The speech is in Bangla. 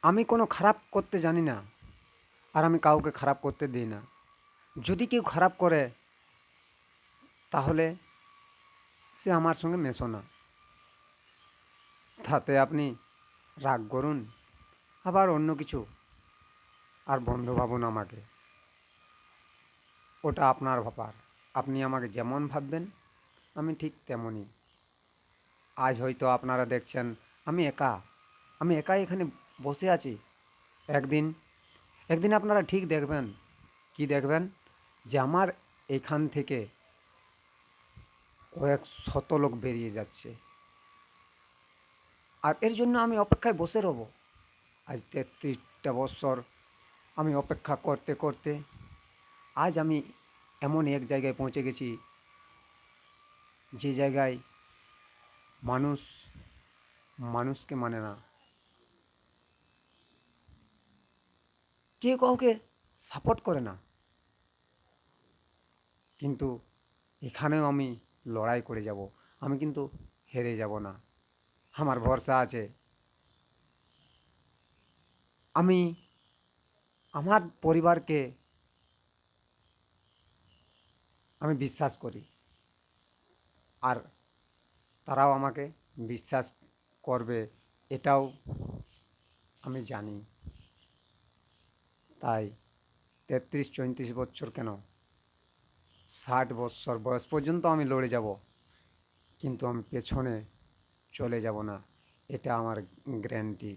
আমি কোনো খারাপ করতে জানি না, আর আমি কাউকে খারাপ করতে দিই না। যদি কেউ খারাপ করে তাহলে সে আমার সঙ্গে মেশো না। তাতে আপনি রাগ করুন, আবার অন্য কিছু আর বন্ধু ভাবুন আমাকে, ওটা আপনার ব্যাপার। আপনি আমাকে যেমন ভাববেন আমি ঠিক তেমনই। আজ হয়তো আপনারা দেখছেন আমি একা, আমি একাই এখানে বসে আছি। একদিন একদিন আপনারা ঠিক দেখবেন, কি দেখবেন, যে আমার এখান থেকে কয়েক শত লোক বেরিয়ে যাচ্ছে। আর এর জন্য আমি অপেক্ষায় বসে রব। আজ ৩৩টা বৎসর আমি অপেক্ষা করতে করতে আজ আমি এমন এক জায়গায় পৌঁছে গেছি, যে জায়গায় মানুষ মানুষকে মানে না, কেউ কাউকে সাপোর্ট করে না। কিন্তু এখানেও আমি লড়াই করে যাব, আমি কিন্তু হেরে যাব না। আমার ভরসা আছে। আমি আমার পরিবারকে আমি বিশ্বাস করি, আর তারাও আমাকে বিশ্বাস করবে, এটাও আমি জানি। তাই ৩৩-৩৪ বছর কেন, ৬০ বছর বয়স পর্যন্ত আমি লড়ে যাব, কিন্তু আমি পেছনে চলে যাব না, এটা আমার গ্যারান্টি।